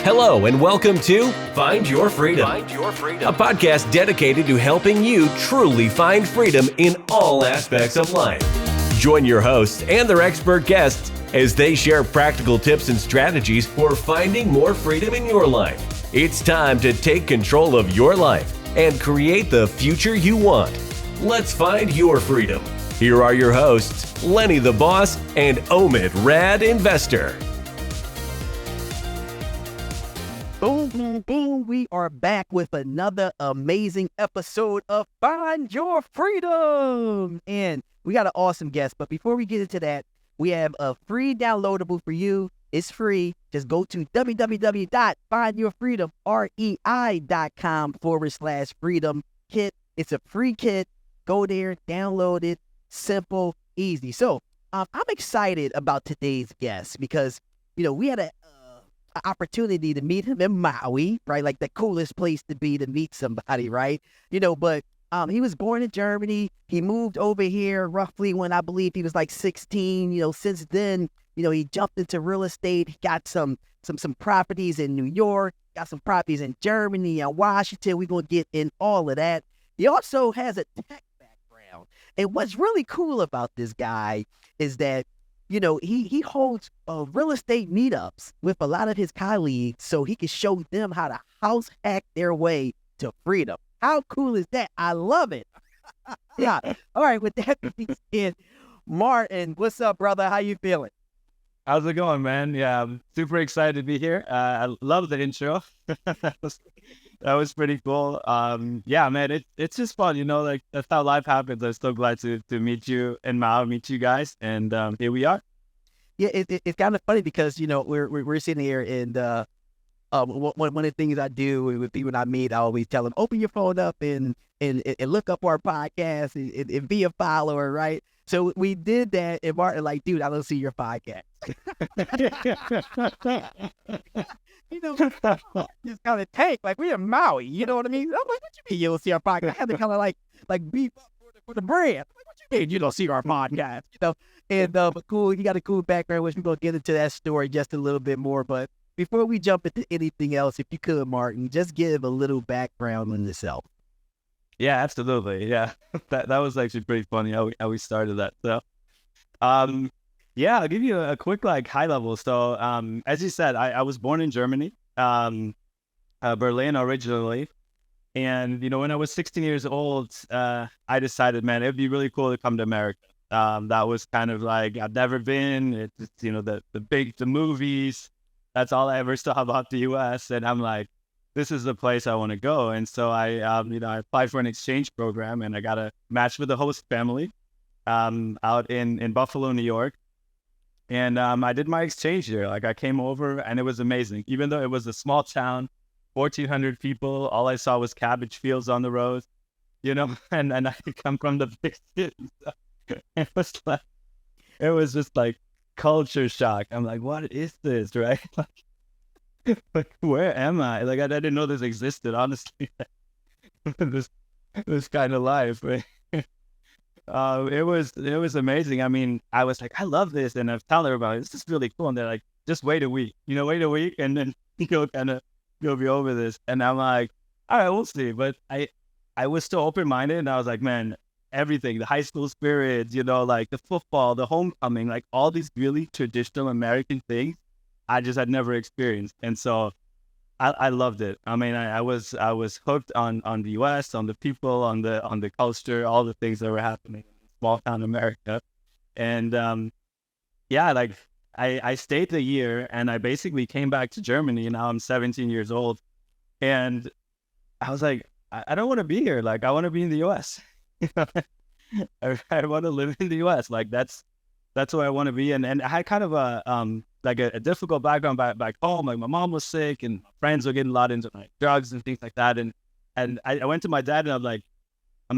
Hello and welcome to Find Your Freedom, a podcast dedicated to helping you truly find freedom in all aspects of life. Join your hosts and their expert guests as they share practical tips and strategies for finding more freedom in your life. It's time to take control of your life and create the future you want. Let's find your freedom. Here are your hosts, Lenny the Boss and Omid Rad Investor. Boom, boom, boom. We are back with another amazing episode of Find Your Freedom. And we got an awesome guest. But before we get into that, we have a free downloadable for you. It's free. Just go to www.findyourfreedomrei.com/freedom kit. It's a free kit. Go there, download it. Simple, easy. So I'm excited about today's guest because, we had an opportunity to meet him in Maui, right? Like the coolest place to be to meet somebody, right? But he was born in Germany. He moved over here roughly when I believe he was like 16. Since then, he jumped into real estate. He got some properties in New York, got some properties in Germany and Washington. We're going to get in all of that. He also has a tech background. And what's really cool about this guy is that he holds real estate meetups with a lot of his colleagues so he can show them how to house hack their way to freedom. How cool is that? I love it. Yeah. All right. With that being said, Martin, what's up, brother? How you feeling? How's it going, man? Yeah, I'm super excited to be here. I love the intro. That was pretty cool. Yeah, man, it's just fun, like that's how life happens. I'm so glad to meet you and meet you guys, and here we are. Yeah, it's kind of funny because we're sitting here, and one of the things I do with people I meet, I always tell them, open your phone up and look up our podcast and be a follower, right? So we did that, and Martin like, dude, I don't see your podcast. Just kind of tank, like we in Maui, you know what I mean? I'm like, what you mean you don't see our podcast? I had to kind of like beef up for the brand. I'm like, what you mean you don't see our podcast? And but cool, you got a cool background, which we're gonna get into that story just a little bit more. But before we jump into anything else, if you could, Martin, just give a little background on yourself. Yeah, absolutely. Yeah, that was actually pretty funny how we started that. So, yeah, I'll give you a quick high level. So, as you said, I was born in Germany, Berlin originally, and when I was 16 years old, I decided, man, it'd be really cool to come to America. That was kind of like I've never been. It's the movies. That's all I ever saw about the U.S. And I'm like, this is the place I want to go. And so I applied for an exchange program, and I got a match with the host family, out in Buffalo, New York. And I did my exchange there. I came over, and it was amazing. Even though it was a small town, 1,400 people, all I saw was cabbage fields on the road, and I come from the big city. So it was just like culture shock. I'm like, what is this, right? Like, where am I? Like, I didn't know this existed, honestly. this kind of life, right? It was amazing. I mean, I was like, I love this, and I was telling everybody, this is really cool. And they're like, just wait a week, and then you'll be over this. And I'm like, all right, we'll see. But I was still open minded, and I was like, man, everything, the high school spirit, like the football, the homecoming, like all these really traditional American things, I just had never experienced, and so I loved it. I mean, I was hooked on the U.S., on the people, on the culture, all the things that were happening in small town America. And yeah, like I stayed the year, and I basically came back to Germany. Now I'm 17 years old, and I was like, I don't want to be here. Like, I want to be in the U.S. I want to live in the U.S. Like that's where I want to be. And I had kind of a difficult background back home. Like, my mom was sick, and my friends were getting a lot into like drugs and things like that. And I went to my dad, and I'm like,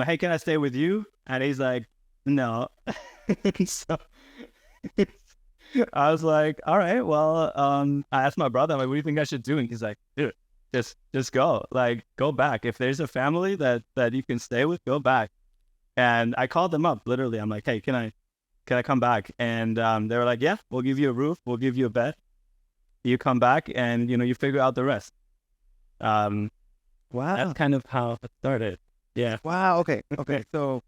hey, can I stay with you? And he's like, no. So I was like, all right, well, I asked my brother, I'm like, what do you think I should do? And he's like, dude, just go. Like, go back. If there's a family that you can stay with, go back. And I called them up, literally. I'm like, hey, can I come back? And they were like, yeah, we'll give you a roof, we'll give you a bed. you come back and, you figure out the rest. Wow. That's kind of how it started. Yeah. Wow. Okay. Okay. So,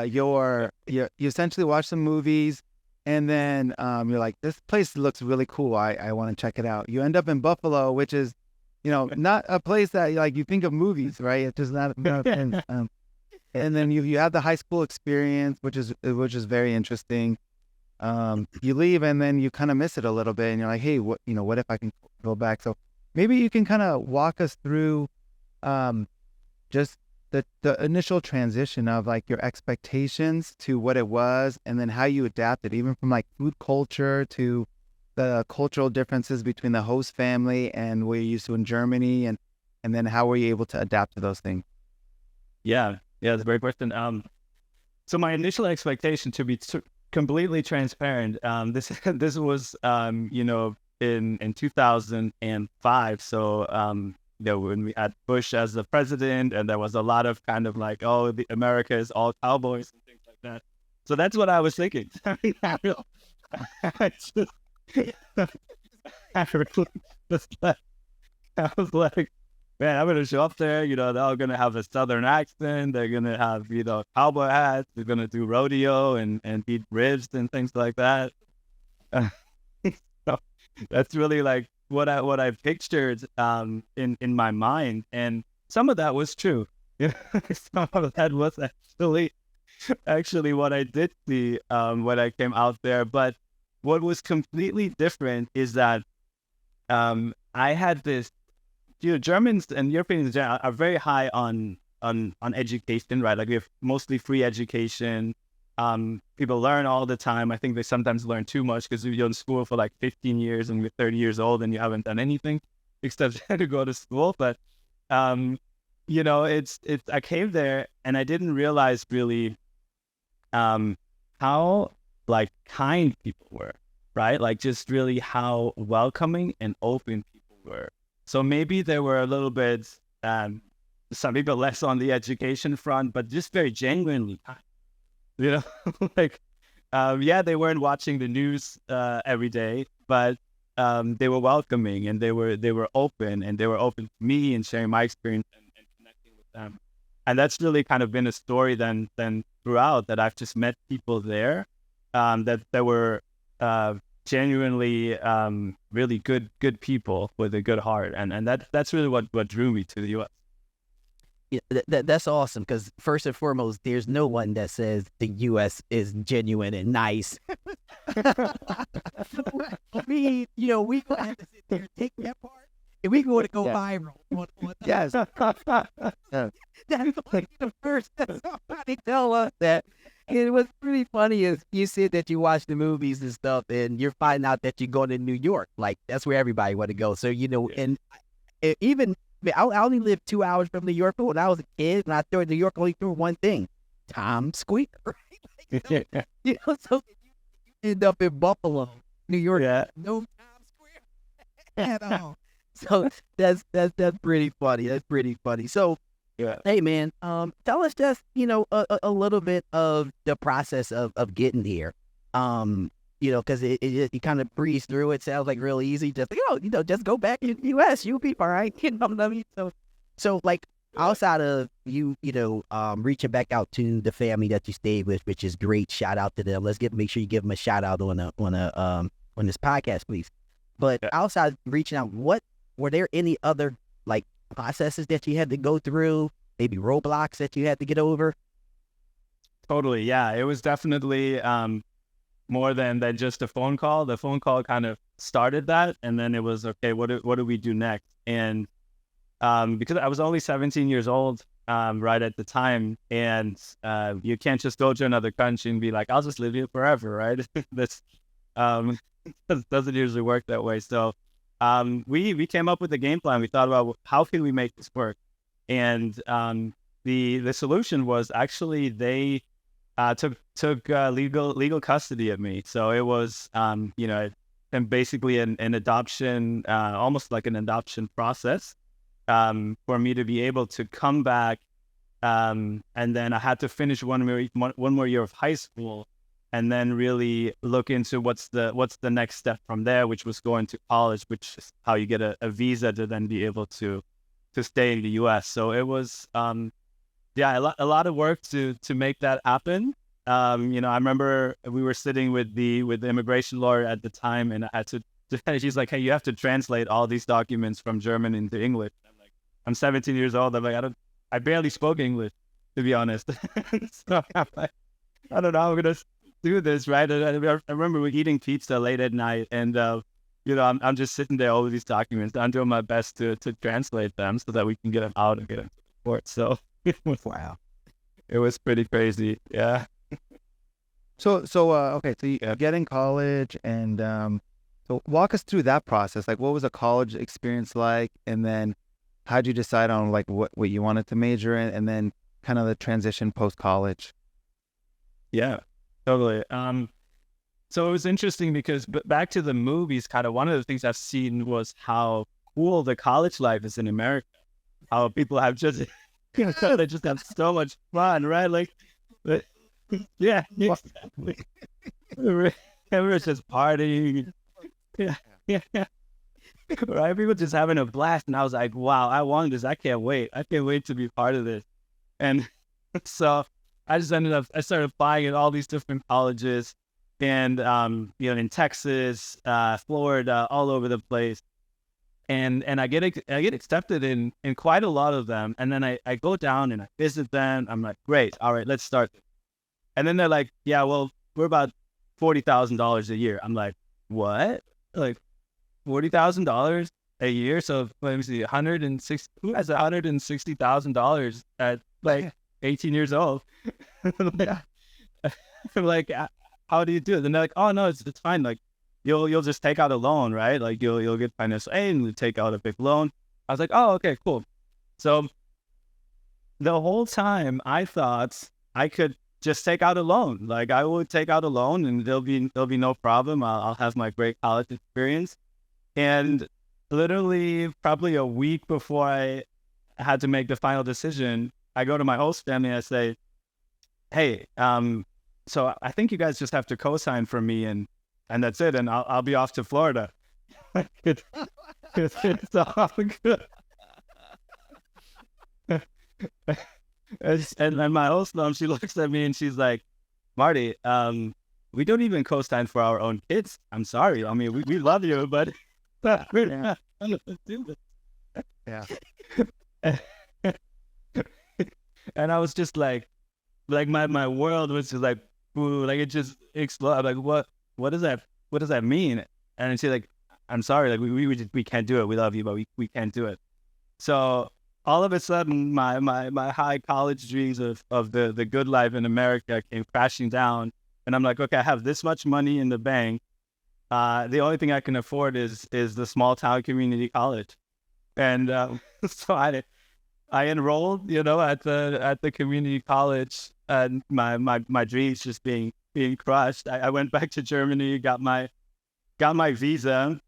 you essentially watch some movies, and then you're like, this place looks really cool. I want to check it out. You end up in Buffalo, which is, not a place that like you think of movies, right? It's just not a thing. And then you have the high school experience, which is very interesting. You leave, and then you kind of miss it a little bit, and you're like, hey, what if I can go back? So maybe you can kind of walk us through just the initial transition of like your expectations to what it was, and then how you adapted, even from like food culture to the cultural differences between the host family and what you're used to in Germany, and then how were you able to adapt to those things? Yeah. That's a great question. So my initial expectation, to be completely transparent, this was in 2005. So when we had Bush as the president, and there was a lot of kind of like, oh, America is all cowboys and things like that. So that's what I was thinking. I was like, man, I'm gonna show up there. They're all gonna have a southern accent. They're gonna have cowboy hats. They're gonna do rodeo and eat ribs and things like that. So that's really like what I pictured in my mind, and some of that was true. Some of that was actually what I did see when I came out there. But what was completely different is that I had this. Germans and Europeans in general are very high on education, right? Like we have mostly free education. People learn all the time. I think they sometimes learn too much because you're in school for like 15 years and you're 30 years old and you haven't done anything except to go to school. But it's I came there and I didn't realize really how like kind people were, right? Like just really how welcoming and open people were. So maybe there were a little bit, some people less on the education front, but just very genuinely kind. Like, they weren't watching the news every day, but they were welcoming, and they were open, and they were open to me and sharing my experience and connecting with them. And that's really kind of been a story then throughout, that I've just met people there that were genuinely really good people with a good heart, and that's really what drew me to the U.S. Yeah, that's awesome, because first and foremost, there's no one that says the U.S. is genuine and nice. We gonna have to sit there and take that part, and we going to go viral. Yes. That's like the first that somebody tell us that. And what's pretty funny is you said that you watch the movies and stuff, and you're finding out that you're going to New York. Like, that's where everybody want to go. So, and even, I only lived 2 hours from New York, but when I was a kid, and I thought New York only through one thing, Times Square, right? Like, so you end up in Buffalo, New York, no Times Square at all. So that's pretty funny. That's pretty funny. So, hey man, tell us just a little bit of the process of getting here. Because you kind of breeze through it. Sounds like real easy. Just just go back in the U.S. You'll be all right. What I mean? So like outside of you reaching back out to the family that you stayed with, which is great. Shout out to them. Make sure you give them a shout out on this podcast, please. But outside of reaching out, were there any other like processes that you had to go through, maybe roadblocks that you had to get over? Totally. Yeah. It was definitely more than just a phone call. The phone call kind of started that, and then it was, okay, what do we do next? And because I was only 17 years old right at the time, and you can't just go to another country and be like, I'll just live here forever, right? That's doesn't usually work that way. So we came up with a game plan. We thought about how can we make this work, and the solution was actually they took legal custody of me. So it was and basically an adoption, almost like an adoption process, for me to be able to come back, and then I had to finish one more year of high school, and then really look into what's the next step from there, which was going to college, which is how you get a visa to then be able to stay in the U.S. So it was a lot of work to make that happen. I remember we were sitting with the immigration lawyer at the time, and I had to. She's like, "Hey, you have to translate all these documents from German into English." I'm 17 years old. I'm like, I barely spoke English, to be honest. So I'm like, I don't know how I'm gonna do this, right? And I remember we're eating pizza late at night, and I'm just sitting there, all of these documents. I'm doing my best to translate them so that we can get them out and get them to the court. So Wow. it was pretty crazy. Yeah. So okay, so you get in college, and so walk us through that process. Like, what was a college experience like, and then how'd you decide on like what you wanted to major in, and then kind of the transition post college? Yeah, totally. So it was interesting because back to the movies, kind of one of the things I've seen was how cool the college life is in America. How people have just, they just have so much fun, right? Like, yeah, exactly. Everyone's just partying. Yeah. Right? People just having a blast. And I was like, wow, I want this. I can't wait. I can't wait to be part of this. And so I started applying at all these different colleges, and, in Texas, Florida, all over the place. And I get accepted in quite a lot of them. And then I go down and I visit them. I'm like, great. All right, let's start. And then they're like, yeah, well, we're about $40,000 a year. I'm like, what? Like $40,000 a year? So let me see, who has $160,000 at like 18 years old? I'm like, how do you do it? And they're like, oh no, it's fine. Like you'll just take out a loan, right? Like you'll get financial aid and you take out a big loan. I was like, oh, okay, cool. So the whole time I thought I could just take out a loan. Like I would take out a loan and there'll be no problem. I'll have my great college experience. And literally probably a week before I had to make the final decision, I go to my host family and I say, hey, so I think you guys just have to co-sign for me and that's it. And I'll be off to Florida. It's all good. And my host mom, she looks at me and she's like, Marty, we don't even co-sign for our own kids. I'm sorry. I mean, we love you, but we're not gonna do this. Yeah. And I was just like my world was just like, boo, like it just exploded. I'm like, what does that mean? And she's like, I'm sorry, like we can't do it. We love you, but we can't do it. So all of a sudden, my high college dreams of the good life in America came crashing down. And I'm like, okay, I have this much money in the bank. The only thing I can afford is the small town community college. And so I enrolled, at the community college, and my dreams just being crushed. I went back to Germany, got my visa,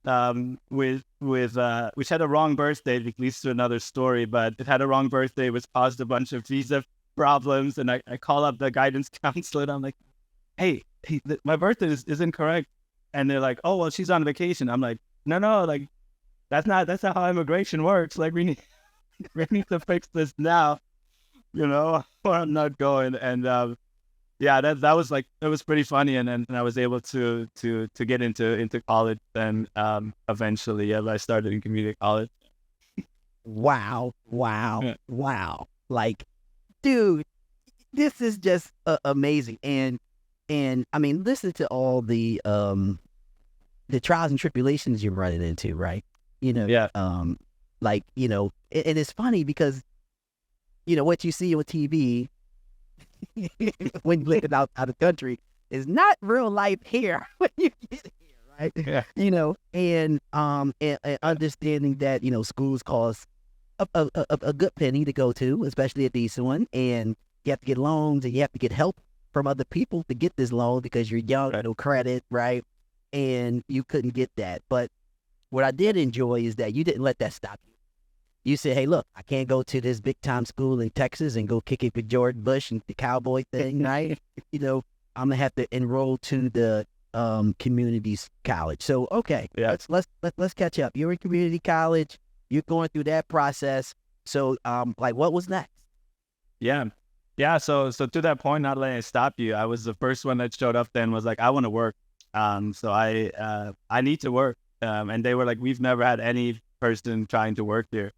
which had a wrong birthday, which leads to another story, but it had a wrong birthday, which caused a bunch of visa problems. And I call up the guidance counselor and I'm like, hey, my birthday is incorrect. And they're like, oh, well, she's on vacation. I'm like, no, like that's not how immigration works. Like we need to fix this now, or I'm not going. And that was like, it was pretty funny. And I was able to get into college. Then eventually, I started in community college. Wow. Like, dude, this is just amazing. And I mean, listen to all the trials and tribulations you're running into, right? Yeah. Like, and it's funny because, what you see on TV when you live out of the country is not real life here when you get here, right? Yeah. And understanding that, schools cost a good penny to go to, especially a decent one, and you have to get loans and you have to get help from other people to get this loan because you're young, no credit, right? And you couldn't get that. But what I did enjoy is that you didn't let that stop you. You said, hey, look, I can't go to this big time school in Texas and go kick it with George Bush and the cowboy thing, right? I'm gonna have to enroll to the community's college. So okay, Yeah. let's catch up. You're in community college. You're going through that process. So like what was next? Yeah. Yeah. So to that point, not letting it stop you, I was the first one that showed up then was like, I want to work. So I need to work. And they were like, we've never had any person trying to work here.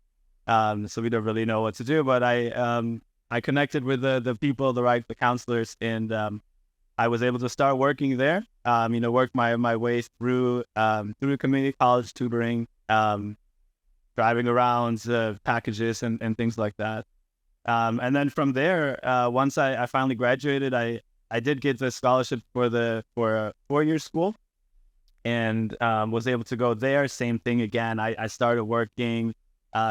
So we don't really know what to do, but I connected with the people, the counselors, and I was able to start working there. Work my way through community college tutoring, driving around packages and things like that. And then from there, once I finally graduated, I did get the scholarship for a 4-year school, and was able to go there. Same thing again. I started working.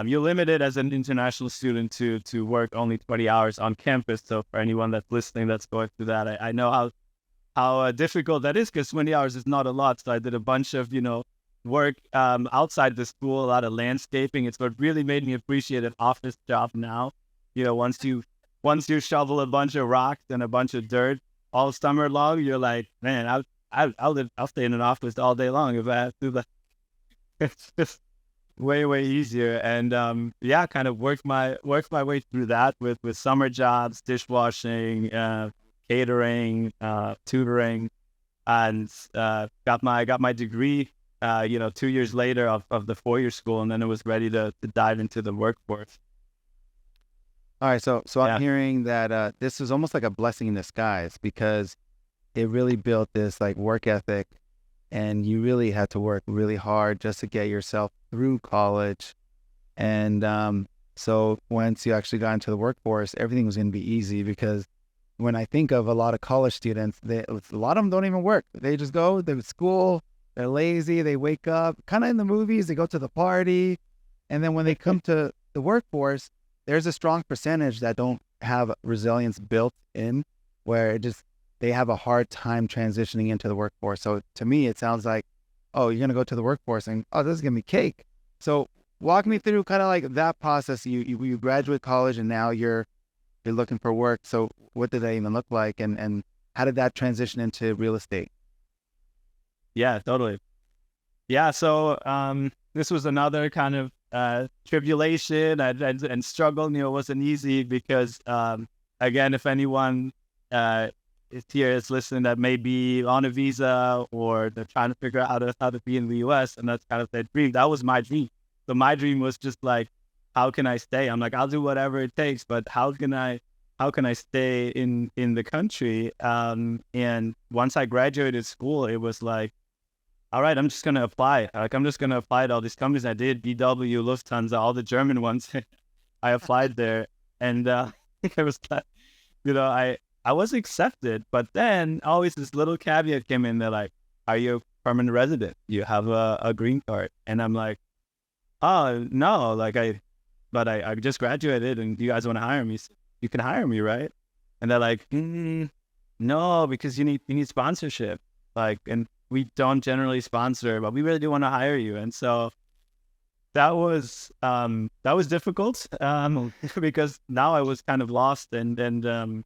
You're limited as an international student to work only 20 hours on campus. So for anyone that's listening, that's going through that, I know how difficult that is, because 20 hours is not a lot. So I did a bunch of work outside the school, a lot of landscaping. It's what really made me appreciate an office job now. Once you shovel a bunch of rocks and a bunch of dirt all summer long, you're like, man, I'll stay in an office all day long if I have to. But it's just way easier. And kind of worked my way through that with summer jobs, dishwashing, catering, tutoring, and got my degree 2 years later of the 4-year school, and then it was ready to dive into the workforce. All right, so I'm hearing that this was almost like a blessing in disguise, because it really built this like work ethic, and you really had to work really hard just to get yourself through college. And so once you actually got into the workforce, everything was going to be easy, because when I think of a lot of college students, a lot of them don't even work. They just go, they're at school, they're lazy, they wake up, kind of in the movies, they go to the party, and then when they come to the workforce, there's a strong percentage that don't have resilience built in, where they have a hard time transitioning into the workforce. So to me, it sounds like, oh, you're going to go to the workforce and, oh, this is going to be cake. So walk me through kind of like that process. You graduate college and now you're looking for work. So what did that even look like? And how did that transition into real estate? Yeah, totally. Yeah. So this was another kind of tribulation and struggle. It wasn't easy, because again, if anyone is listening that may be on a visa, or they're trying to figure out how to be in the US, and that's kind of their dream. That was my dream. So my dream was just like, how can I stay? I'm like, I'll do whatever it takes, but how can I stay in the country? And once I graduated school, it was like, all right, I'm just going to apply. Like, I'm just going to apply to all these companies. I did BW, Lufthansa, all the German ones. I applied there, and it was like, I was accepted, but then always this little caveat came in. They're like, are you a permanent resident? You have a green card? And I'm like, oh, no, but I just graduated, and you guys want to hire me? So you can hire me, right? And they're like, no, because you need sponsorship. And we don't generally sponsor, but we really do want to hire you. And so that was difficult, because now I was kind of lost, and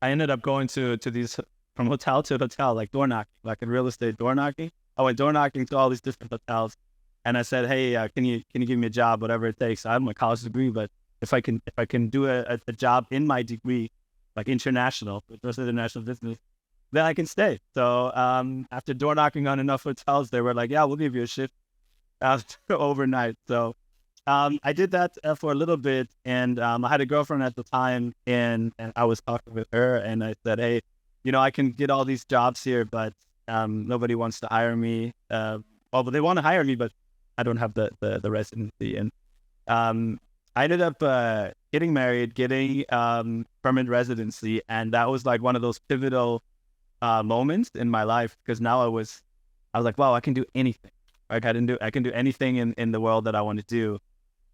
I ended up going to these, from hotel to hotel, like door knocking, like in real estate, door knocking. I went door knocking to all these different hotels, and I said, hey, can you give me a job, whatever it takes? I have my college degree, but if I can do a job in my degree, like international, just international business, then I can stay. So after door knocking on enough hotels, they were like, yeah, we'll give you a shift overnight. So I did that for a little bit, and I had a girlfriend at the time, and I was talking with her, and I said, hey, I can get all these jobs here, but nobody wants to hire me. But they want to hire me, but I don't have the residency. And I ended up getting married, getting permanent residency, and that was like one of those pivotal moments in my life, because now I was like, wow, I can do anything. Like I can do anything in the world that I want to do.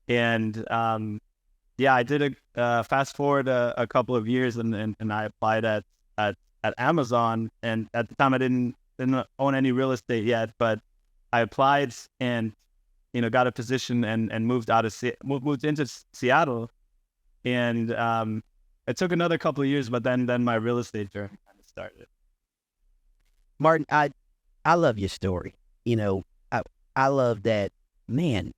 And I did a fast forward a couple of years, and I applied at Amazon. And at the time I didn't own any real estate yet, but I applied and got a position and moved into Seattle. And it took another couple of years, but then my real estate journey kind of started. Martin, I love your story. You know, I love that, man.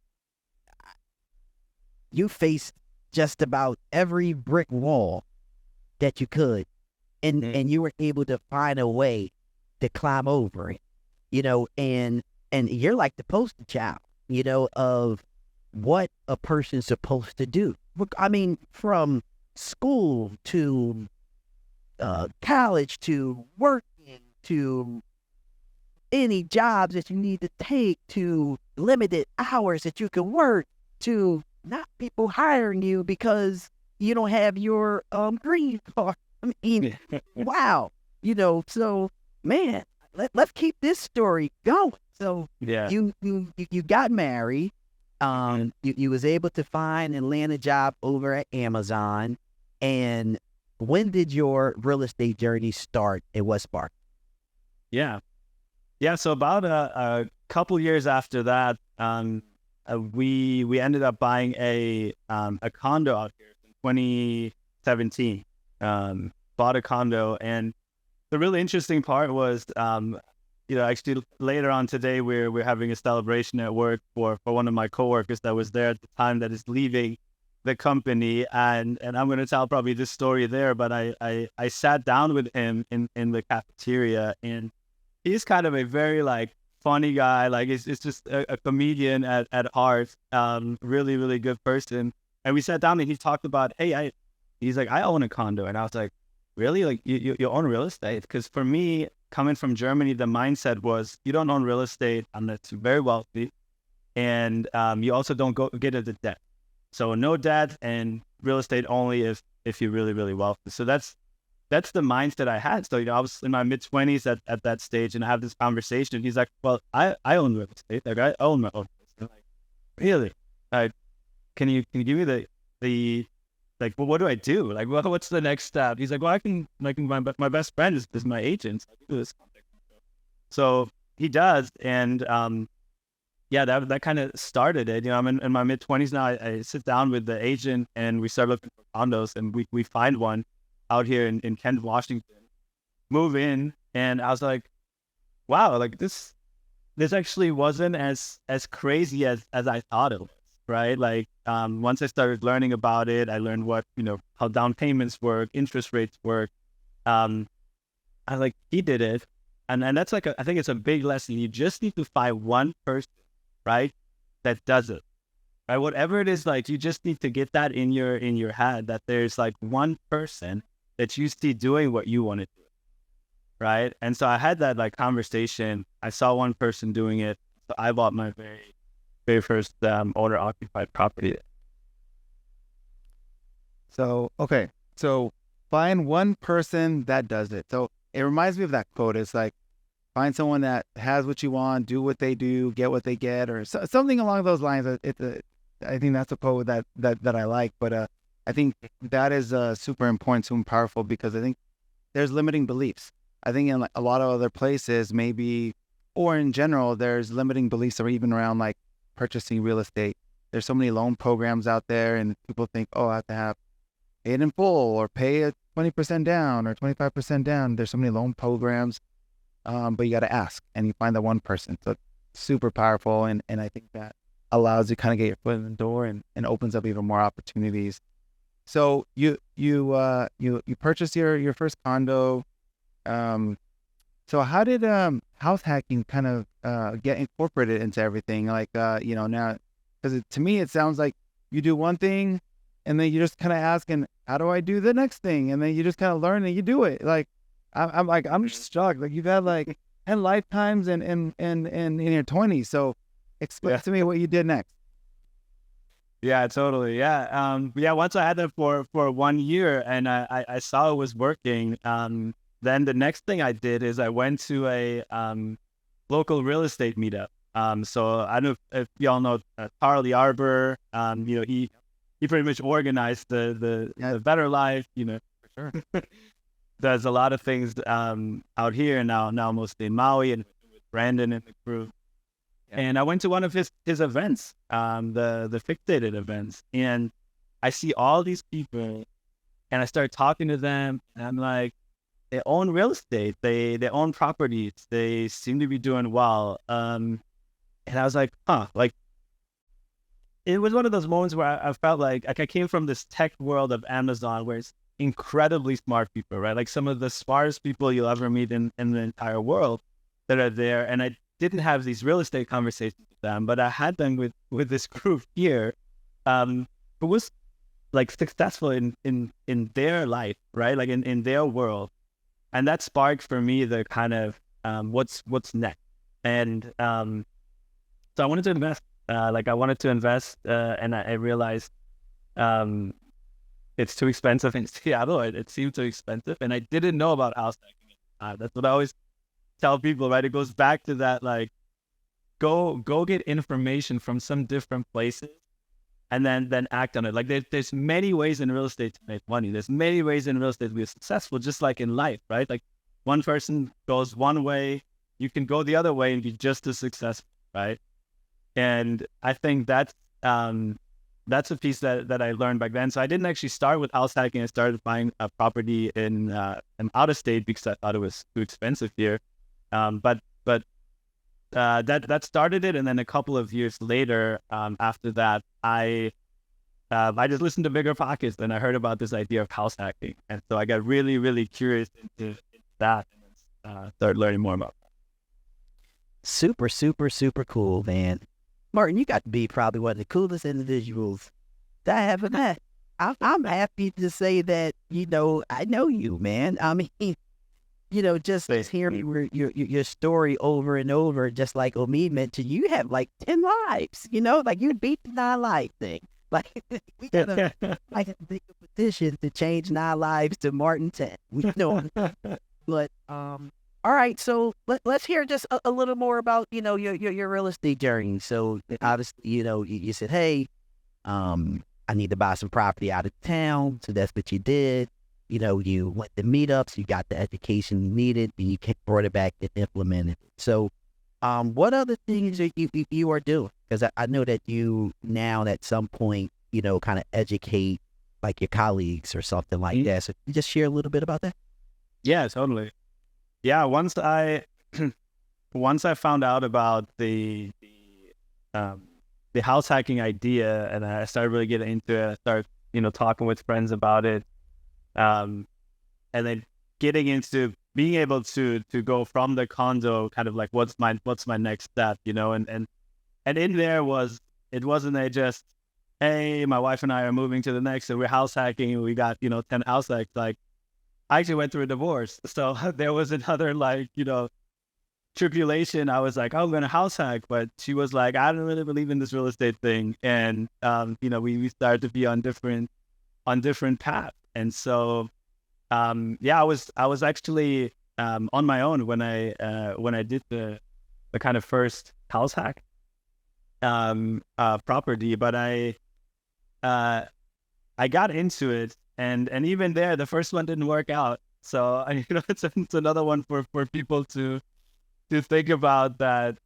You faced just about every brick wall that you could, and you were able to find a way to climb over it. You know, and you're like the poster child, you know, of what a person's supposed to do. I mean, from school to college to working to any jobs that you need to take to limited hours that you can work to not people hiring you because you don't have your green card. I mean, wow. You know, so man, let's keep this story going. So you got married. You was able to find and land a job over at Amazon. And when did your real estate journey start and what sparked? Yeah. So about a couple years after that, we ended up buying a condo out here in 2017. Bought a condo, and the really interesting part was, actually later on today we're having a celebration at work for one of my coworkers that was there at the time that is leaving the company, and I'm going to tell probably this story there, but I sat down with him in the cafeteria, and he's kind of a very like funny guy, like it's just a comedian at heart, really, really good person. And we sat down and he talked about, he's like, I own a condo. And I was like, really? Like you own real estate? Because for me, coming from Germany, the mindset was you don't own real estate unless you're very wealthy, and you also don't get into debt. So no debt and real estate only if you're really, really wealthy. So that's the mindset I had. So, I was in my mid-20s at that stage, and I have this conversation. He's like, well, I own real estate. Like, I own my own real estate. I'm like, really? Can you give me the like, well, what do I do? Like, what's the next step? He's like, well, I can my best friend is my agent. So I can do this. So he does. And, that kind of started it. I'm in my mid-20s now. I sit down with the agent and we start looking for condos, and we find one out here in Kent, Washington, move in. And I was like, wow, like this actually wasn't as crazy as I thought it was, right? Like, once I started learning about it, I learned what, how down payments work, interest rates work. He did it. And that's like, I think it's a big lesson. You just need to find one person, right, that does it, right? Whatever it is, like, you just need to get that in your head, that there's like one person that you see doing what you want to do, right? And so I had that like conversation. I saw one person doing it, so I bought my very, very first owner-occupied property. So find one person that does it. So it reminds me of that quote. It's like, find someone that has what you want, do what they do, get what they get, or something along those lines. I think that's a quote that I like, but I think that is super important, super powerful, because I think there's limiting beliefs. I think in a lot of other places, maybe, or in general, there's limiting beliefs, or even around like purchasing real estate. There's so many loan programs out there, and people think, oh, I have to have pay it in full, or pay a 20% down or 25% down. There's so many loan programs, but you got to ask, and you find that one person. So it's super powerful, and I think that allows you to kind of get your foot in the door and opens up even more opportunities. So you purchased your first condo. So how did house hacking kind of get incorporated into everything? Like now, because to me it sounds like you do one thing, and then you just kind of asking, how do I do the next thing? And then you just kind of learn and you do it. Like I'm just shocked. Like you've had like 10 lifetimes and in your 20s. So explain to me what you did next. Yeah, totally. Yeah. Once I had that for 1 year, and I saw it was working. Then the next thing I did is I went to a local real estate meetup. So I don't know if y'all know Charlie Arbor. He pretty much organized the Better Life. For sure. Does a lot of things out here now mostly in Maui, and with Brandon and the crew. Yeah. And I went to one of his events, the fixated events, and I see all these people, and I start talking to them, and I'm like, own real estate, they own properties, they seem to be doing well. And I was like, like it was one of those moments where I felt like I came from this tech world of Amazon where it's incredibly smart people, right? Like some of the smartest people you'll ever meet in the entire world that are there. And I didn't have these real estate conversations with them, but I had them with this group here, who was like successful in their life, right? Like in their world. And that sparked for me the kind of what's next. And so I wanted to invest. And I realized it's too expensive in Seattle. It seemed too expensive, and I didn't know about house hacking. That's what I always tell people, right? It goes back to that, like, go get information from some different places, and then act on it. Like there's many ways in real estate to make money. There's many ways in real estate to be successful, just like in life, right? Like one person goes one way, you can go the other way and be just as successful, right? And I think that's a piece that I learned back then. So I didn't actually start with house hacking. I started buying a property in out of state because I thought it was too expensive here. But that started it. And then a couple of years later, after that, I just listened to Bigger Pockets, and I heard about this idea of house hacking. And so I got really, really curious into that, and started learning more about that. Super, super, super cool, man. Martin, you got to be probably one of the coolest individuals that I ever met. I'm happy to say that, I know you, man. I mean, just hearing your story over and over, just like Omid mentioned, you have like 10 lives, like you beat the 9 life thing. Like we gotta make a petition to change 9 lives to Martin 10. But all right, so let's hear just a little more about your real estate journey. So obviously, you said, hey, I need to buy some property out of town. So that's what you did. You went to meetups, you got the education you needed, and you brought it back and implemented it. So what other things are you are doing? Because I know that you now at some point, kind of educate like your colleagues or something like that. So can you just share a little bit about that? Yeah, totally. Yeah, once I found out about the house hacking idea, and I started really getting into it, I started talking with friends about it, and then getting into being able to go from the condo, kind of like what's my next step, and in there it wasn't a just, hey, my wife and I are moving to the next, and we're house hacking, and we got 10 house hacks. Like, I actually went through a divorce. So there was another, tribulation. I was like, oh, I'm going to house hack. But she was like, I don't really believe in this real estate thing. And, we started to be on different paths. And so, I was actually on my own when I did the kind of first house hack property. But I got into it. And even there, the first one didn't work out. So it's another one for people to think about, that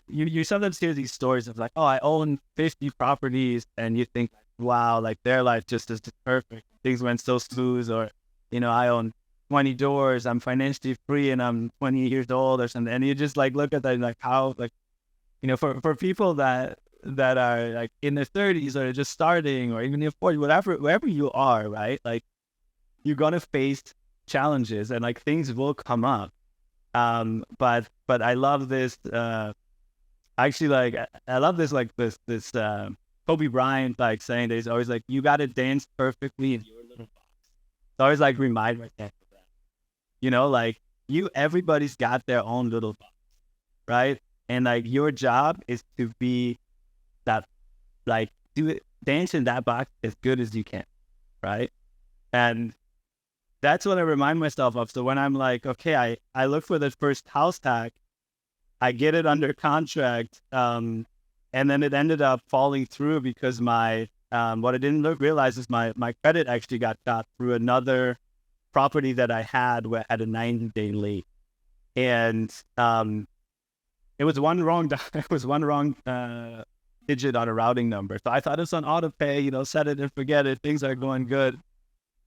you sometimes hear these stories of like, oh, I own 50 properties, and you think, wow, like their life just is perfect. Things went so smooth. Or I own 20 doors, I'm financially free, and I'm 20 years old or something. And you just like look at that and like how, like, for people that are like in their 30s or just starting, or even in 40s, wherever you are, right? Like, you're gonna face challenges, and like things will come up. But I love this. Actually, like I love this, like this Kobe Bryant like saying that he's always like, you gotta dance perfectly in your little box. So I always like remind myself of that. Like everybody's got their own little box, right? And like your job is to be that, like, dance in that box as good as you can, right? And that's what I remind myself of. So when I'm like, okay, I look for the first house hack, I get it under contract, and then it ended up falling through because my what I didn't realize is my credit actually got shot through another property that I had where I had a 90-day late, and it was one wrong digit on a routing number. So I thought it's on auto pay, set it and forget it. Things are going good.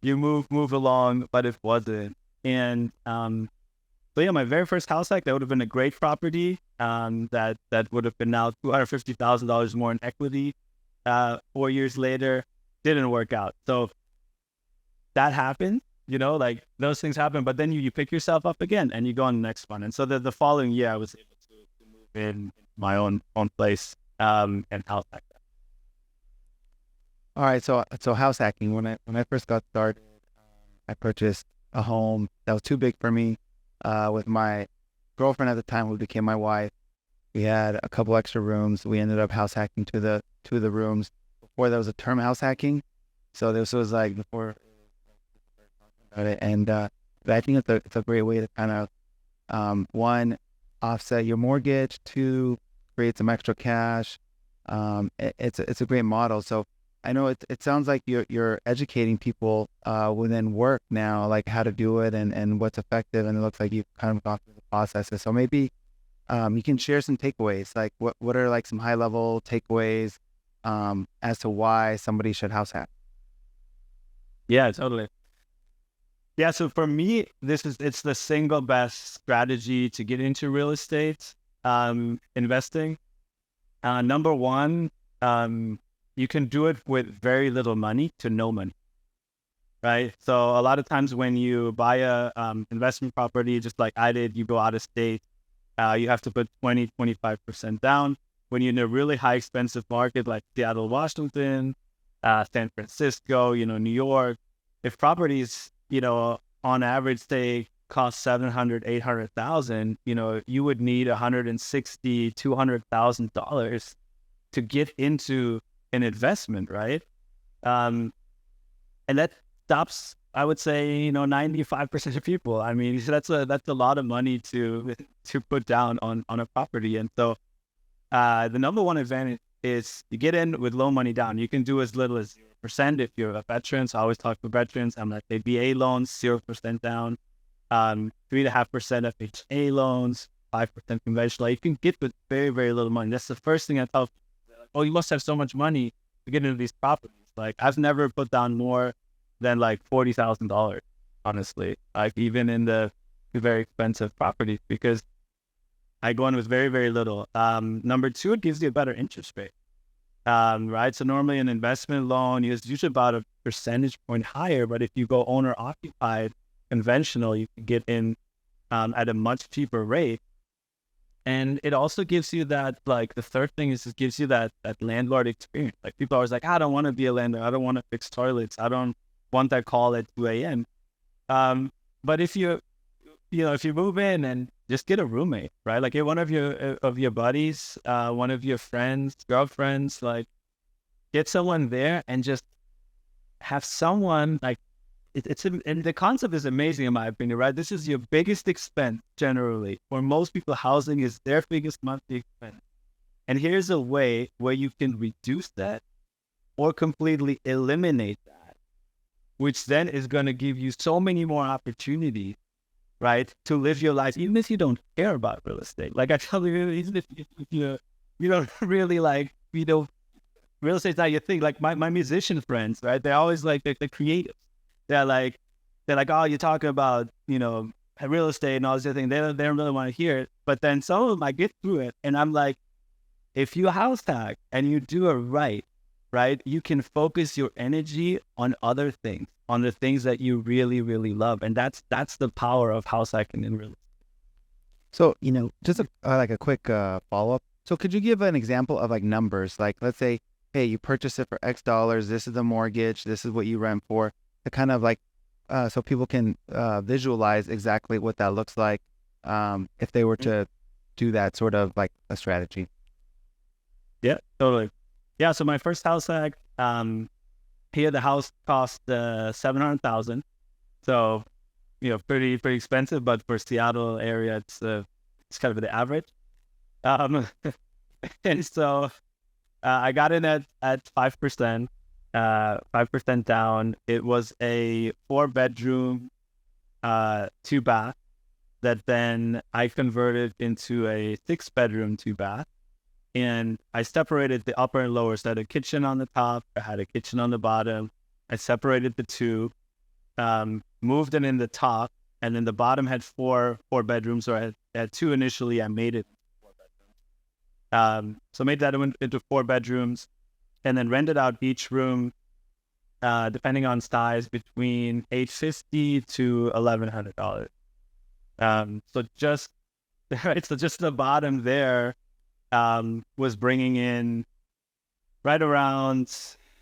You move along, but it wasn't. And so yeah, my very first house hack, that would have been a great property. That would have been now $250,000 more in equity. 4 years later, didn't work out. So that happened, like those things happen. But then you pick yourself up again and you go on the next one. And so the following year, I was able to move in my own place and house hack that. All right, so house hacking. When I first got started, I purchased a home that was too big for me. With my girlfriend at the time, who became my wife, we had a couple extra rooms. We ended up house hacking two of the rooms. Before there was a term house hacking, so this was like before about it. And but I think it's a great way to kind of one, offset your mortgage, two, create some extra cash. It's a great model. So I know it sounds like you're educating people within work now, like how to do it and what's effective, and it looks like you've kind of gone through the processes. So maybe you can share some takeaways, like what are like some high level takeaways as to why somebody should house hack. Yeah, totally. Yeah, so for me, it's the single best strategy to get into real estate investing. Number one, you can do it with very little money to no money, right? So a lot of times when you buy a investment property, just like I did, you go out of state, you have to put 20-25% down. When you're in a really high expensive market like Seattle, Washington, San Francisco, New York, if properties, on average, they cost $700,000, $800,000, you would need $160,000, $200,000 to get into an investment, right? And that stops, I would say, 95% of people. I mean, that's a lot of money to put down on a property. And so the number one advantage is you get in with low money down. You can do as little as 0% if you're a veteran. So I always talk to veterans. I'm like, VA loans, 0% down, 3.5% FHA loans, 5% conventional. You can get with very, very little money. That's the first thing I tell people. Oh, you must have so much money to get into these properties. Like, I've never put down more than like $40,000, honestly, like even in the very expensive properties, because I go in with very, very little. Number two, it gives you a better interest rate, right? So normally an investment loan is usually about a percentage point higher, but if you go owner occupied conventional, you can get in at a much cheaper rate. And it also gives you that, like, the third thing is it gives you that landlord experience. Like, people are always like, I don't want to be a landlord. I don't want to fix toilets. I don't want that call at 2 a.m. But if you move in and just get a roommate, right? Like, get one of your buddies, one of your friends, girlfriends, like, get someone there and just have someone, like, and the concept is amazing in my opinion, right? This is your biggest expense generally. For most people, housing is their biggest monthly expense. And here's a way where you can reduce that or completely eliminate that, which then is going to give you so many more opportunities, right, to live your life, even if you don't care about real estate. Like I tell you, even if you don't really like, real estate's not your thing. Like my musician friends, right? They're always like the creatives. They're like, oh, you're talking about, real estate and all this other thing. They don't really want to hear it. But then some of them, I get through it, and I'm like, if you house hack and you do it right, you can focus your energy on other things, on the things that you really, really love, and that's the power of house hacking in real estate. So, just like a quick follow up. So, could you give an example of like numbers? Like, let's say, hey, you purchased it for X dollars. This is the mortgage. This is what you rent for. To kind of like, so people can visualize exactly what that looks like if they were to do that sort of like a strategy. Yeah, totally. Yeah, so my first house hack, here the house cost $700,000. So, pretty expensive, but for Seattle area, it's kind of the average. And so I got in at 5%. 5% down. It was a 4-bedroom, 2-bath that then I converted into a 6-bedroom, 2-bath. And I separated the upper and lower. So I had a kitchen on the top. I had a kitchen on the bottom. I separated the two, moved it in the top, and then the bottom had four bedrooms, or I had two initially. I made it 4 bedrooms. So made that into 4 bedrooms, and then rented out each room, depending on size, between $850 to $1,100. So just right, so just the bottom there was bringing in right around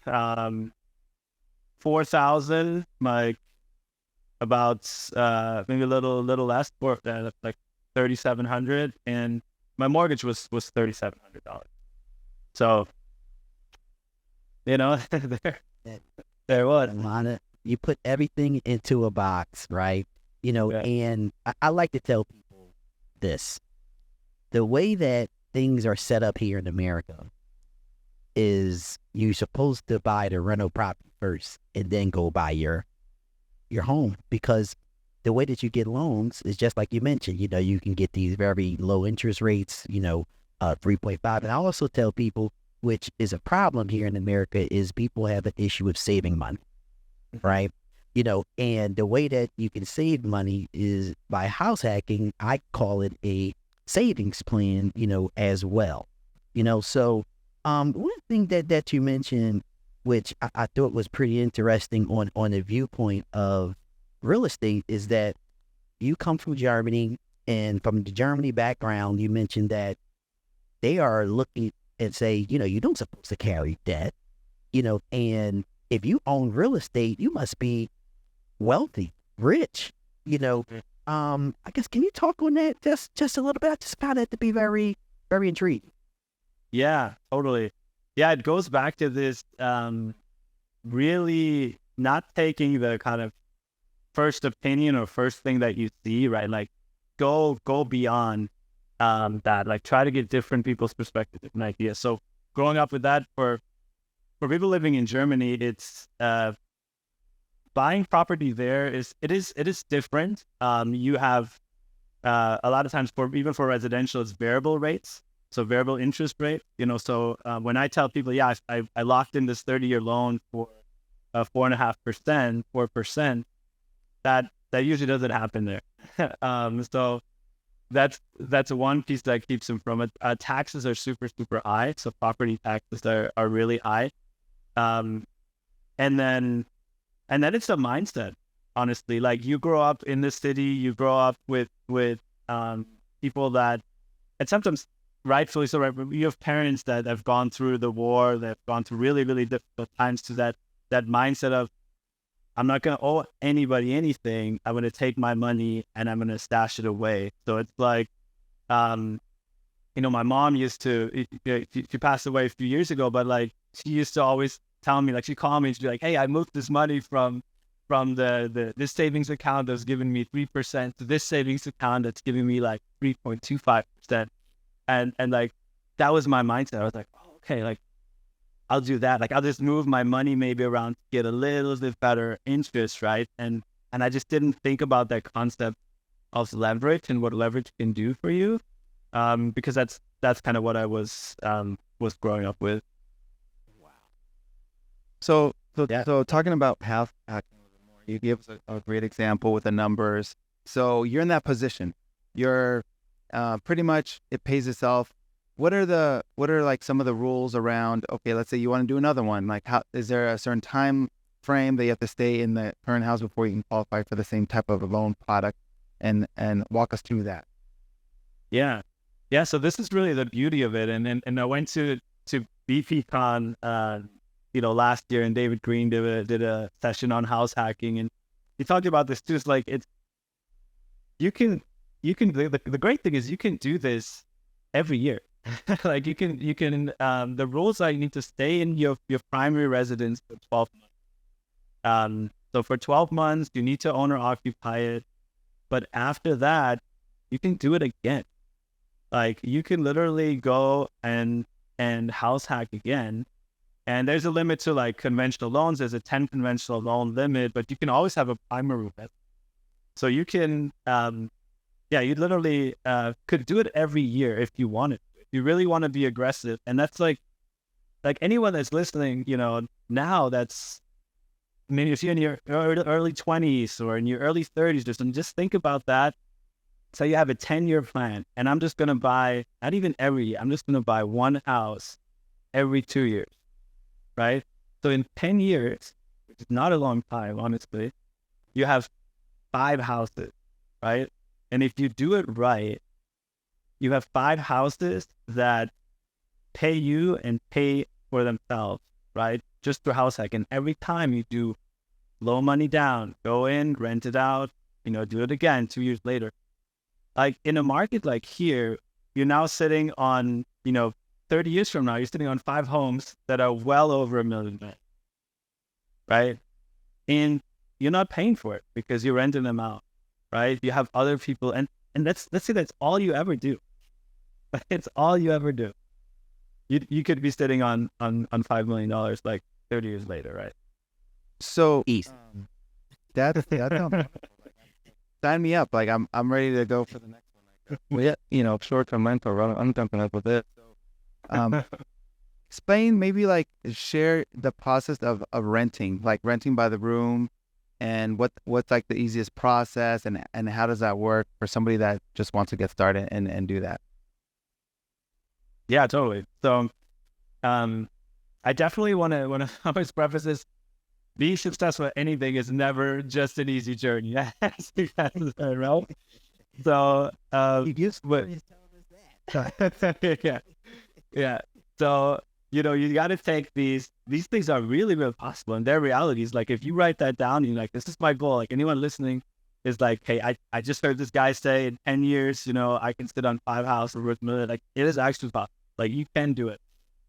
4,000, like about maybe a little less, for like 3,700, and my mortgage was $3,700. So, there was. You put everything into a box, right? And I like to tell people this: the way that things are set up here in America is you're supposed to buy the rental property first and then go buy your home, because the way that you get loans is just like you mentioned. You can get these very low interest rates, 3.5. And I also tell people, which is a problem here in America, is people have an issue with saving money, right? And the way that you can save money is by house hacking. I call it a savings plan, as well. So one thing that you mentioned, which I thought was pretty interesting on the viewpoint of real estate, is that you come from Germany, and from the Germany background, you mentioned that they are looking and say, you don't supposed to carry debt, and if you own real estate, you must be wealthy, rich, I guess, can you talk on that just a little bit? I just found that to be very, very intriguing. Yeah, totally. Yeah, it goes back to this really not taking the kind of first opinion or first thing that you see, right? Like go beyond that. Like try to get different people's perspective, different ideas. So growing up with that, for people living in Germany, it's buying property there is different. You have a lot of times, even for residential, it's variable rates. So variable interest rate, so when I tell people, I locked in this 30-year loan for 4.5%, 4%, that usually doesn't happen there. So that's one piece that keeps them from it. Taxes are super, super high. So property taxes are really high. And then it's a mindset, honestly. Like you grow up in the city, you grow up with people that, and sometimes rightfully so, right? You have parents that have gone through the war, that have gone through really, really difficult times, to that mindset of, I'm not going to owe anybody anything. I'm going to take my money and I'm going to stash it away. So it's like, my mom used to, she passed away a few years ago, but like she used to always tell me, like she'd call me and she'd be like, hey, I moved this money from this savings account that's giving me 3% to this savings account that's giving me like 3.25%. And like, that was my mindset. I was like, oh, okay, like I'll do that. Like I'll just move my money maybe around to get a little bit better interest, right? And I just didn't think about that concept of leverage and what leverage can do for you, because that's kind of what I was growing up with. Wow. So talking about house hacking a little more, you gave us a great example with the numbers. So you're in that position. You're pretty much, it pays itself. What are like some of the rules around, okay, let's say you want to do another one. Like, how is there a certain time frame that you have to stay in the current house before you can qualify for the same type of a loan product, and walk us through that? Yeah. So this is really the beauty of it. And I went to BPCon, last year, and David Green did a session on house hacking, and he talked about this too. It's like, the great thing is you can do this every year. Like you can the rules are, you need to stay in your primary residence for 12 months. So for 12 months you need to own or occupy it, but after that you can do it again. Like you can literally go and house hack again, and there's a limit to like conventional loans. There's a 10 conventional loan limit, but you can always have a primary residence. So you can you literally could do it every year if you wanted. You really want to be aggressive. And that's like anyone that's listening, now that's maybe if you're in your early 20s or in your early 30s, just think about that. So you have a 10-year plan, and I'm just going to buy, not even every year, I'm just going to buy one house every 2 years, right? So in 10 years, which is not a long time, honestly, you have 5 houses, right? And if you do it right, you have 5 houses that pay you and pay for themselves, right? Just through house hack. And every time you do low money down, go in, rent it out, do it again 2 years later. Like in a market like here, you're now sitting on, 30 years from now, you're sitting on 5 homes that are well over $1 million, right? And you're not paying for it because you're renting them out, right? You have other people, and let's say that's all you ever do. It's all you ever do. You could be sitting on $5 million like 30 years later, right? So East. that's sign me up. Like I'm ready to go for the next one. Well, yeah, short-term rental. I'm jumping up with it. So, explain, maybe like share the process of renting, like renting by the room, and what's like the easiest process, and how does that work for somebody that just wants to get started and do that. Yeah, totally. So, I definitely want to always preface this: being successful at anything is never just an easy journey. Yes, right? So, You just telling us that. yeah. So, you got to take these things are really, really possible, and their realities. Like if you write that down, you're like, this is my goal. Like anyone listening is like, hey, I just heard this guy say in 10 years, I can sit on 5 houses worth $1 million. Like it is actually possible. Like you can do it,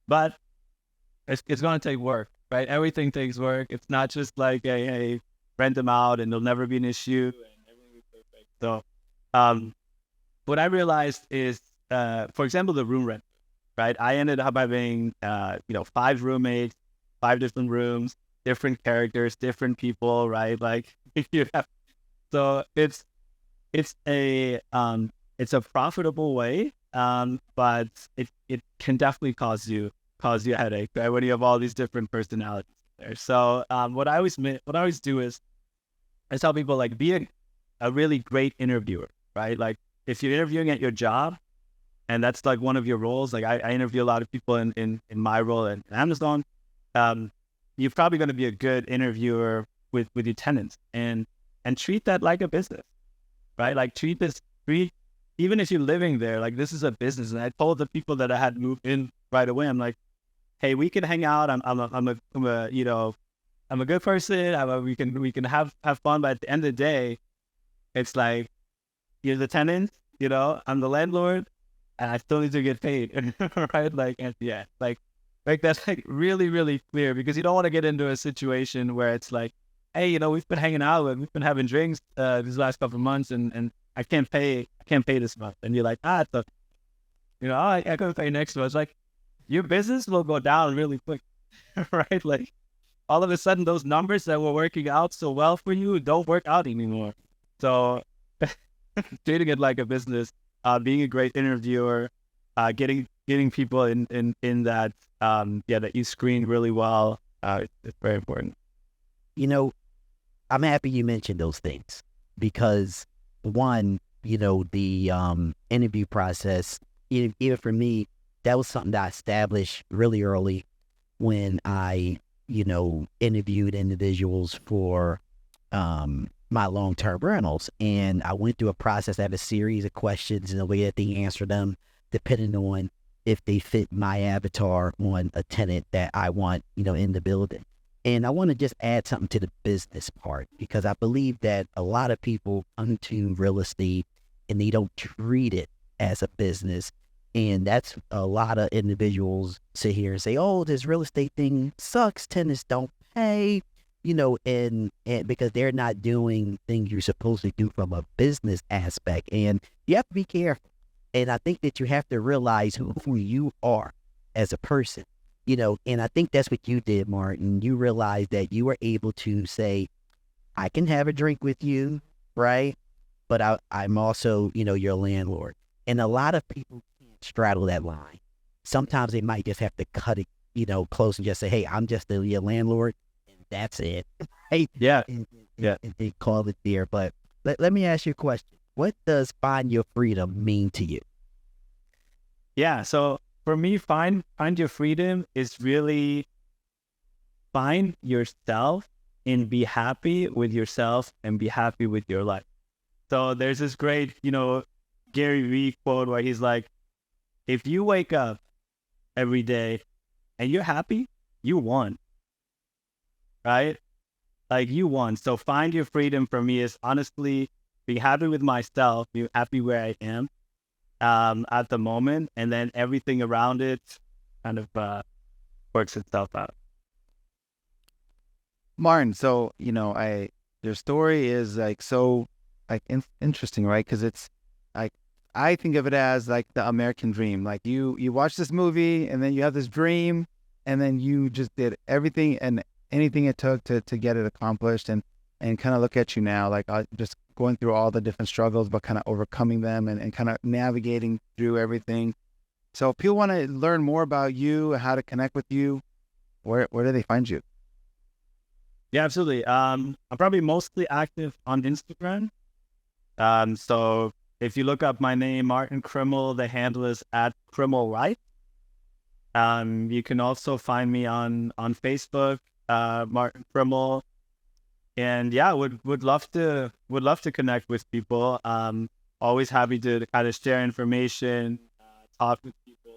but it's going to take work, right? Everything takes work. It's not just like, hey, rent them out and there'll never be an issue and everything will be perfect. So, what I realized is, for example, the room rent, right? I ended up having, 5 roommates, 5 different rooms, different characters, different people, right? Like so it's a profitable way, but it can definitely cause you a headache, right? When you have all these different personalities there. So what I always do is I tell people, like, be a really great interviewer, right? Like if you're interviewing at your job and that's like one of your roles, like I interview a lot of people in my role at Amazon, you're probably going to be a good interviewer with your tenants and treat that like a business, right? Like treat even if you're living there, like this is a business. And I told the people that I had moved in right away, I'm like, hey, we can hang out. I'm a good person. We can have fun. But at the end of the day, it's like you're the tenant. I'm the landlord, and I still need to get paid, right? Like at the end, like that's like really, really clear, because you don't want to get into a situation where it's like, hey, we've been hanging out and we've been having drinks these last couple of months, and I can't pay this month, and you're like, it's a, I can pay next month. It's like your business will go down really quick, right? Like all of a sudden, those numbers that were working out so well for you don't work out anymore. So treating it like a business, being a great interviewer, getting people in that that you screen really well, it's very important. I'm happy you mentioned those things, because one, the interview process, even for me, that was something that I established really early when I, interviewed individuals for my long-term rentals. And I went through a process. I had a series of questions and the way that they answer them, depending on if they fit my avatar on a tenant that I want, in the building. And I want to just add something to the business part, because I believe that a lot of people come to real estate and they don't treat it as a business. And that's a lot of individuals sit here and say, oh, this real estate thing sucks. Tenants don't pay, and because they're not doing things you're supposed to do from a business aspect. And you have to be careful. And I think that you have to realize who you are as a person. And I think that's what you did, Martin. You realized that you were able to say, I can have a drink with you, right? But I'm also, your landlord. And a lot of people can't straddle that line. Sometimes they might just have to cut it, close and just say, hey, I'm just your landlord, and that's it. Hey, Yeah. and they call it there. But let me ask you a question. What does find your freedom mean to you? Yeah. So for me, find your freedom is really find yourself and be happy with yourself and be happy with your life. So there's this great, Gary Vee quote where he's like, if you wake up every day and you're happy, you won. Right? Like you won. So find your freedom for me is honestly be happy with myself, be happy where I am at the moment, and then everything around it kind of works itself out. Martin, so your story is like so like interesting, right? Because it's like I think of it as like the American dream. Like you watch this movie and then you have this dream, and then you just did everything and anything it took to get it accomplished, and kind of look at you now, like just going through all the different struggles, but kind of overcoming them and kind of navigating through everything. So if people want to learn more about you, how to connect with you, where do they find you? Yeah, absolutely. I'm probably mostly active on Instagram. So if you look up my name, Martin Krimmel, the handle is @KrimmelRight. You can also find me on Facebook, Martin Krimmel. And yeah, would love to connect with people. Always happy to kind of share information, talk with people.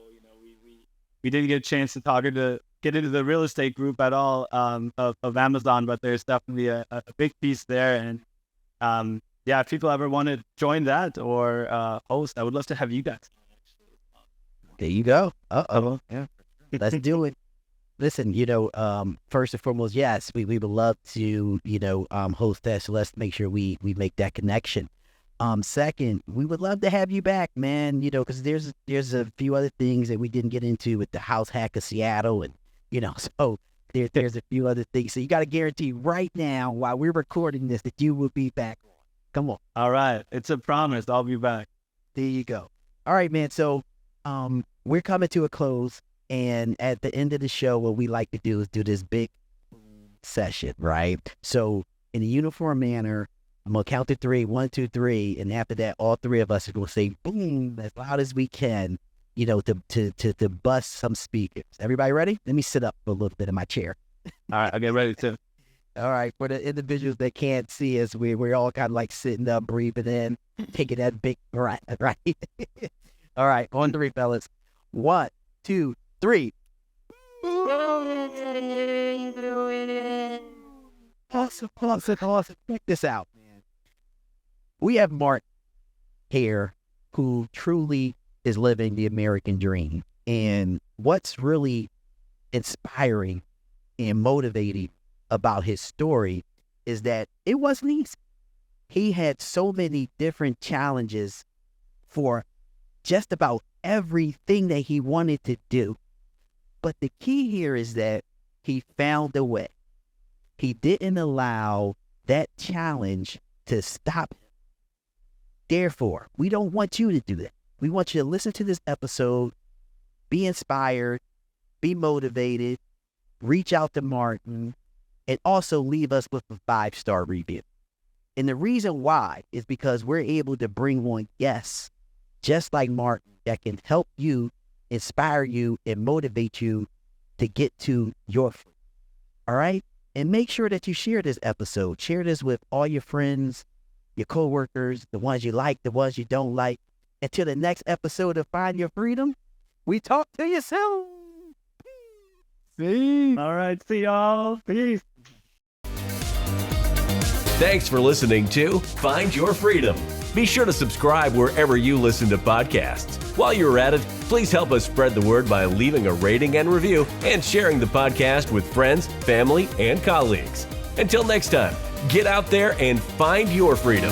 We didn't get a chance to get into the real estate group at all of Amazon, but there's definitely a big piece there. And yeah, if people ever want to join that or host, I would love to have you guys. There you go. Yeah. Let's do it. Listen, first and foremost, yes, we would love to, host that. So let's make sure we make that connection. Second, we would love to have you back, man, because there's a few other things that we didn't get into with the house hack of Seattle. And, so there's a few other things. So you got to guarantee right now while we're recording this that you will be back on. Come on. All right. It's a promise. I'll be back. There you go. All right, man. So we're coming to a close. And at the end of the show, what we like to do is do this big session, right? So in a uniform manner, I'm going to count to 3, 1, 2, 3. And after that, all three of us are going to say boom as loud as we can, to bust some speakers. Everybody ready? Let me sit up for a little bit in my chair. All right. I'll get ready too. All right. For the individuals that can't see us, we're all kind of like sitting up, breathing in, taking that big breath, right? All right. On 3, fellas. 1, 2, 3. Awesome. Check this out, man. We have Martin here who truly is living the American dream. And what's really inspiring and motivating about his story is that it wasn't easy. He had so many different challenges for just about everything that he wanted to do. But the key here is that he found a way. He didn't allow that challenge to stop him. Therefore, we don't want you to do that. We want you to listen to this episode, be inspired, be motivated, reach out to Martin, and also leave us with a 5-star review. And the reason why is because we're able to bring on guests just like Martin that can help you, inspire you, and motivate you to get to your freedom. All right? And make sure that you share this episode. Share this with all your friends, your coworkers, the ones you like, the ones you don't like. Until the next episode of Find Your Freedom, we talk to you soon. See. All right. See y'all. Peace. Thanks for listening to Find Your Freedom. Be sure to subscribe wherever you listen to podcasts. While you're at it, please help us spread the word by leaving a rating and review and sharing the podcast with friends, family, and colleagues. Until next time, get out there and find your freedom.